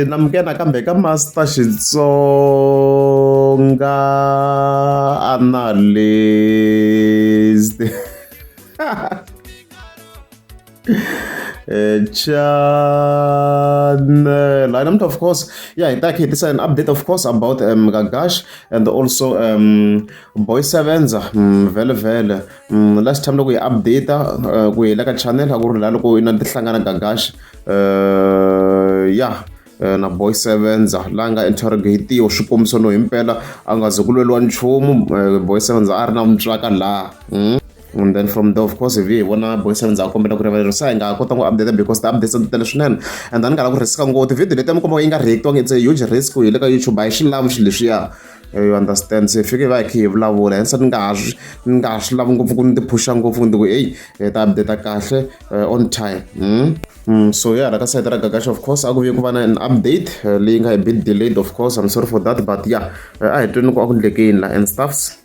namukena kambe ka Master Xitsonga analyst. Channel. And of course, yeah, this is an update, of course, about Gagash and also Boy Sevens. Vele. Last time we update we like a channel. Lalo ina dihlangana Gagash. Yeah. Na Boy Sevens langa interrogate yo swikombiso no himpela angazokulwelwa nchumu Boy Sevens ari na mtswaka la. And then from there, of course, if you want to Boy Sevens, I'll come back to the side. I'll update because the updates are television. And then I'll risk and go to video. Let them come in a rectangle. It's a huge risk. You look at YouTube by Shilam Shilishia. You understand? So if you give a key of love and certain gash, love go for the push and go for the way, update a cash on time. So yeah, like I said, Gagash, of course, I'll give you an update. Link a bit delayed, of course. I'm sorry for that, but yeah, I don't know what again and stuffs.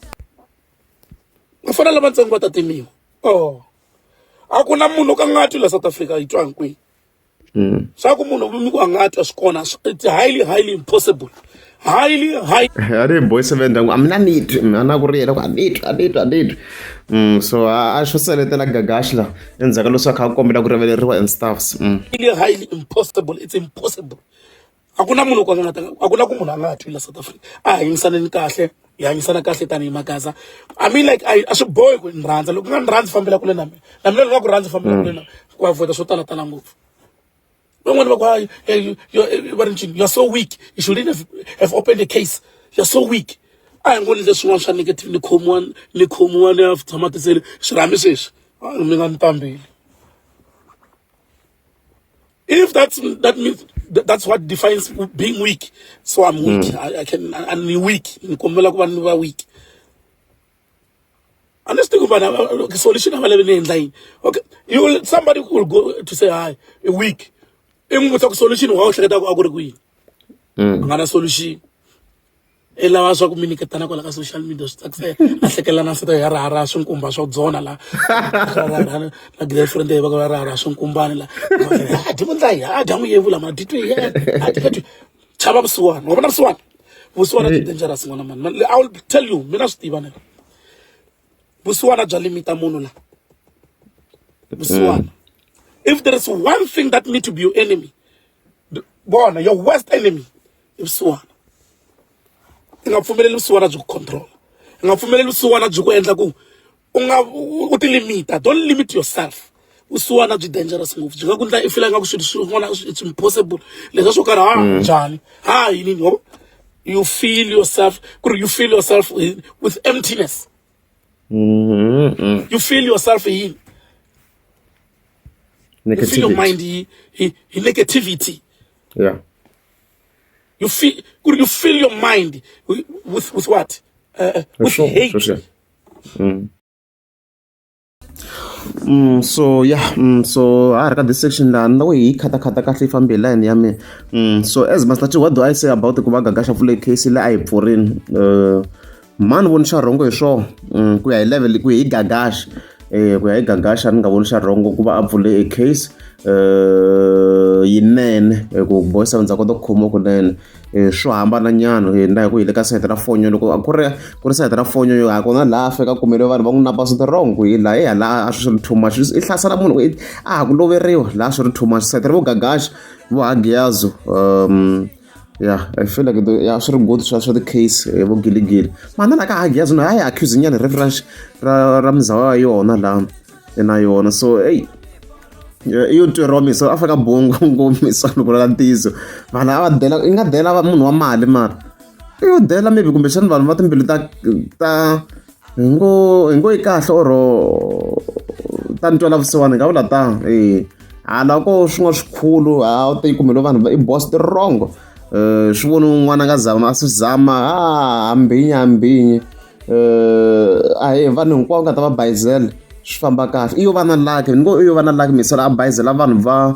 Afana la matsongo ba tatemiwa. Akuna munhu ka ngati la South Africa itwa nkwi. Swa ku munhu mi ku ngati asikona, it's highly impossible. Highly. Are Boy Sevens amna need ana ku ri yena ku I need. So I should seletela Gagash la endzaka lo swa kha kombela ku reveleriwa and stuffs. Highly impossible. It's impossible. Akuna munhu ka ngati, akuna ku munhu ngati la South Africa. Hingisaneni kahle. Yanyisana kahle tani magaza. I mean, like I should boy in Ranza. Look, I'm Ranza family kule nami. I'm not going Ranza family kule nami. Kwa avoid the sotana tana move. You're so weak. You shouldn't have opened the case. You're so weak. I am going to just one shot negative. Nikomwan of Tamata said, Shramises. I'm not tambi. If that means that's what defines being weak. So I'm weak. I'm weak. I'm weak. And let's think about a solution of 11 in line. Okay, somebody will go to say, "Hi, weak." Even with a solution, how should I go to win? Another solution. Ela wa swa communicate na ko la social media stakse a hlekela na se ya rara swinkumba swo dzona la la girlfriend e ba ka rara swinkumbani la a di mondla ya a jamu yevula ma ditwe ya a di ka chaba buswana ngo bona buswana is dangerous ngwana man. I will tell you mina Stephen buswana ja limita munhu la buswana. If there is one thing that need to be your enemy, your worst enemy is buswana. Ngapfumeleli buswana byi control. Ngapfumeleli buswana byi ku endla ku u ti limita. Don't limit yourself. Buswana byi dangerous ngopfu. Byi nga ku ndla I feel like it's impossible. Leswa swo karhi njani. Yini you feel yourself with emptiness. You feel yourself in negativity. You feel your mind in negativity. Yeah. You feel your mind with what? With hate. Sure. So yeah, so I got this section la no way kata kahle fambela and yami. So as Master, what do I say about the Gagash full case la I foreign man wonisha rongo isho ku ya level ku Gagash ku ya Gagash an nga wonisha rongo kuba avule a case yinene ku Boy Sevens akota khoma kunene swo hambana nyana nda ku ile ka site ra fonyo loko ku ri site ra fonyo yo akona la feka kumele vanhu va n'wi napa swi wrong ku la la a swi too much I hlasela munhu ku loveriwa la swi too much site ro Gagash vo Hagiazo yeah I feel like swi ri good swa the case vo giligili mana la ka Hagiazo na accuse nyana reference ra mzawa yona la na yona so hey iyo nto romi so afaka bongo ngomisa loko la ntizo vana va dela I nga dela munhu wa mali mara iyo dela maybe kumbe xana vanhu va timbilu ta ngo I kahle oro ta ntwela vusiwana nga vula ta hala ko swin'wa swikhulu u ti kumelo vanhu I boss the wrong swi vona un'wana nga zama a swi zama hambinyi vanhu hinkwavo nga ta va bayizela swi famba kahle iyo vana lake iyo vana lake misala a bayizela vanhu va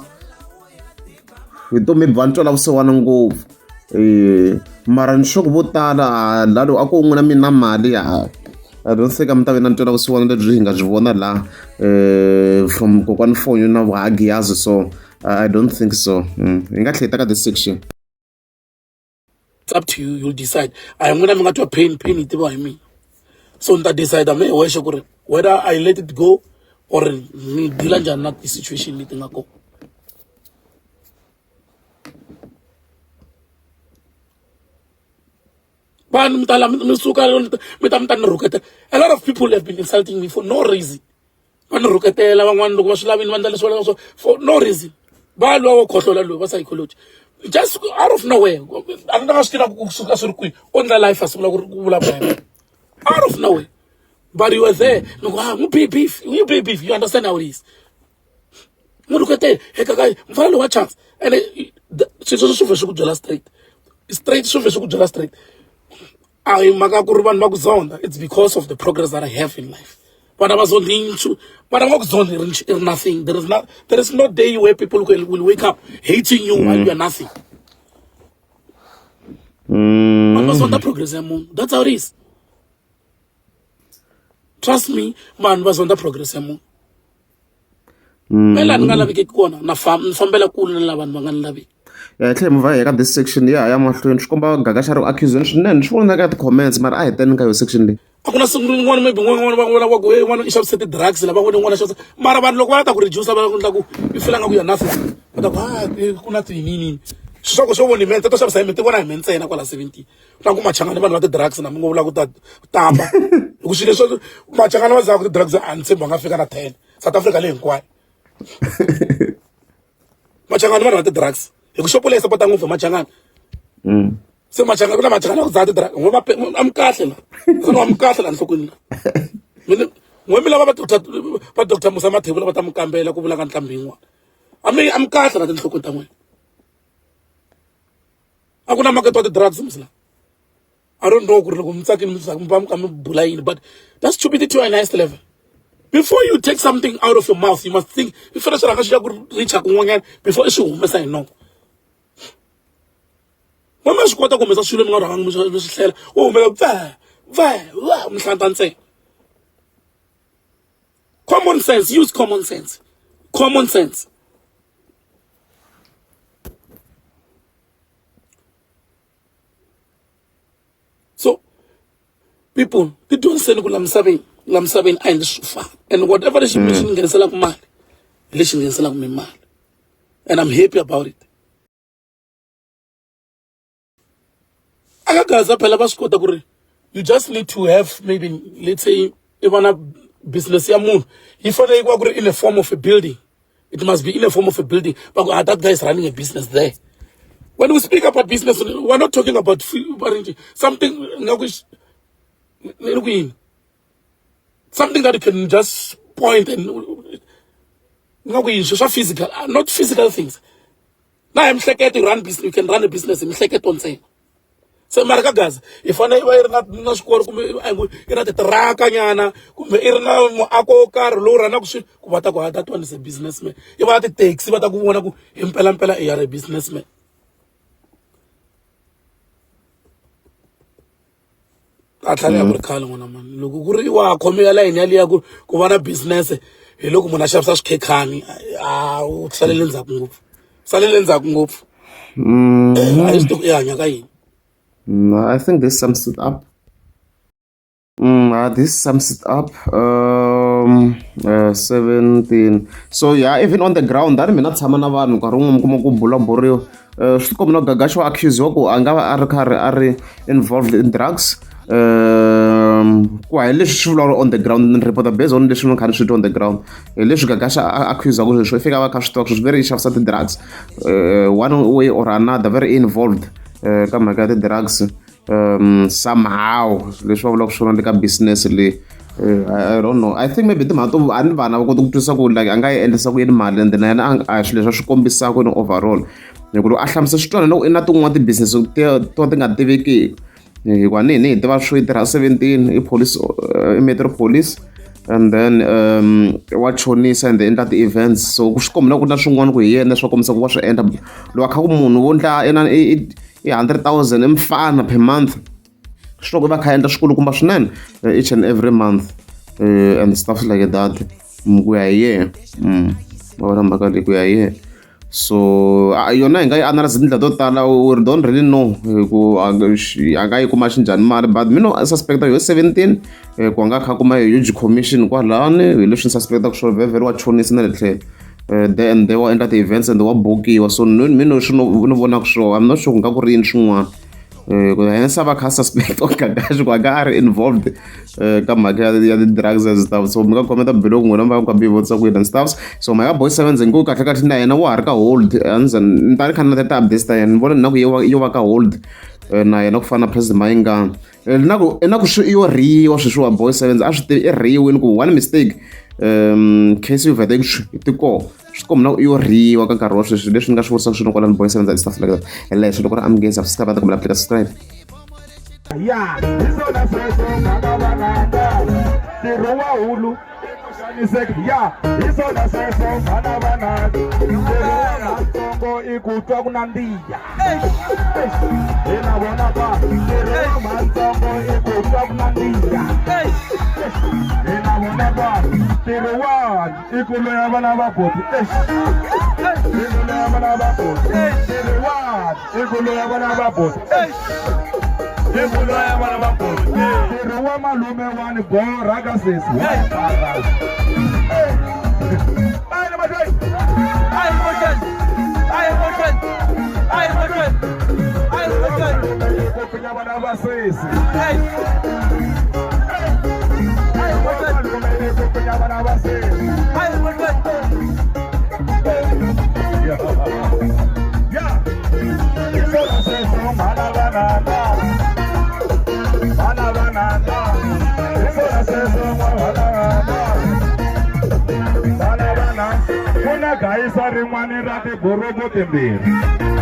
vutomi bya ntwela vusiwana ngopfu mara ni swo ku vo tala lalo a ku n'wina mina mali I don't think I'm talking ntwela vusiwana lebyi hi nga byi vona la from kokwani fonyo na Hagiazo so I don't think so. Hi nga tlhela ka this section. It's up to you. You'll decide. I am gonna to pain it by me. So that decide whether I let it go or deal not the situation meeting go. A lot of people have been insulting me for no reason. For no reason. Psychology. Just out of nowhere. Out of nowhere. But you were there. You pay beef. You pay beef. You understand how it is. What chance? And straight. It's because of the progress that I have in life. But I'm nothing. There is no day where people will wake up hating you while you are nothing. Man was on the progress, that's how it is. Trust me, man was on the progress. Yeah, I claim I got this section. Yeah, I am a friend. Komba gagasharo accusation. Then she won't get comments, but I then go section. Akuna sungula one maybe one ishop set drugs la bango one shot mara ban lokwa ta ku reduce ba ku ifela ngaku ya nothing but kuna nini soko so woni mente to shop sa mente bona mente ena kwala 70 na ku machangana bantu ba drugs na ngo vula ku tamba ku shile so machangana ba za ku drugs anse ba nga fika na 10 South Africa le hinkwayo machangana ba drugs ku shopo le support ngopfu machangana se machangana kuna machangana ku zati drug ngoba amkahle la no amkahle la nhlokweni la ngoba laba ba Dr Musa Mathebula ba tamukambela ku vula ka ntlambi yin'wana amkahle la tinhlokweni ta n'wina akuna market wa drugs musla I don't know ku ri loko mitsakini mubula but that's stupidity to a nice level. Before you take something out of your mouth, you must think before reach before it's humesa no. Mama squatter come as a shooting around Mr. Oh, common sense, use common sense. Common sense. So, people, they don't say lamsabing and sufa. And whatever is mission can sell mal. Relation can sell me mal. And I'm happy about it. You just need to have maybe, let's say, even a business moon. If they go in the form of a building, it must be in the form of a building. But that guy is running a business there. When we speak about business, we're not talking about something that you can just point and physical, not physical things. Now I'm to run business. You can run a business. I'm on saying. So maraka guys, if I na score ira te traka nyana kumbe irna mo ako car lora na kushi kubata ko that one is a businessman. If I te taxi bata ku bona ku impela e are a businessman. Atlale ya burkhala ngona man. Loko ku ri wa khomela line yali ya ku vana business hi loko munhu a xavisa swikhekhani u salele ndzhaku ngopfu. A yi swi hanya ka yini. I think this sums it up. This sums it up. 17. So yeah, even on the ground, that mina tshama na vanhu nkarhi wun'we mi kuma ku bulaburiwa swi kombi no Gagash wa accuse wa ku a nga va a ri karhi a ri involved in drugs. Ku hi leswi swi vulavula on the ground ni report based on leswi ni kha ni swi twa on the ground hi leswi Gagash a accuse ku leswi i fika va kha swi tiva ku swi very xavisa ti-drugs one way or another very involved ka mhaka ya ti-drugs somehow leswi va vulaka swona le ka business leyi I don't know. I think maybe timhaka to a ni vana va kota ku twisisa ku like a nga yi endlisa ku yini mali and then yena a swilo leswi a swi kombisaka ni overall hikuva a hlamusa switwana loko i na tin'wana ti-business to ti nga tiveki hikuva ni hi tiva swo yi tirha 17 i police i metro police and then wa chonisa and then endla ti-events so swi kombi na ku na swin'wana ku hi yena swa kombisa ku wa swi endla loko a kha ku munhu wo ndla i 100,000 i mfana per month swi loko i va kha endla swikulukumba swinene each and every month and stuff like that ku ya hi yena va vona mhaka leyi ku ya hi yena so yona hi nga yi analyze tindlela to tala, we don't really know ku a nga yi kuma xinjhani mali, but mina I suspecta yo 17 ku a nga kha kuma huge commission kwalani, hi leswi ni suspecta ku swo very wa chonisi na le tlhelo. Then they were enter the events and they were bookiwa, so mina swi no vona ku swo, I'm not sure ku nga ku ri yini swin'wana. Hence va kha suspect Kakashi ku a nga ri involved ka mhaka ya ti-drugs and stuff, so mi nga khometa bilo ku n'wina va ka mi vutisa ku and stuff. So mhaka Boy 7 ndzi ngo kahle kahle na yena wa ha ri ka hold, ni ta ni kha ni ta updates ta yena, ni vona na ku yo va ka hold na yena ku fana na President Mayengani. Na ku swi yo riwa sweswiwa Boy 7 a swi tivi i riwile ku one mistake case yu vhete ti koho swi komba na yo riwa ka nkarhi wa sweswi, leswi ni nga swi vutisaka swilo kwalani Boy 7 and stuff like that. Leswi loko ri amukeni subscribe ta kumbe applica subscribe. Ya isona sweswo vanavananga ntirho wa hulu xaniseki, ya isona sweswo vanavananga ntirho wa matsongo i ku twa ku nandziha, hi na vona va ntirho wa matsongo i ku twa ku nandziha, hi na vona va ntirho wa i ku loya vana va boti, i ku loya vana va boti, ntirho wa i ku loya vana va boti, Ibuloya bana bakoti. Ntirho wa malume wani borha ka sesi. Ai madoyi. Ai motion. Ai motion. Ai motion. Ai motion. Ko pinya bana ba sesi. Ai. Ai motion. Ko pinya bana ba sesi. Ai motion. Ya. Iso la sesi mala bana. Kuna gaisa rin'wana ra tigorobo timbirhi.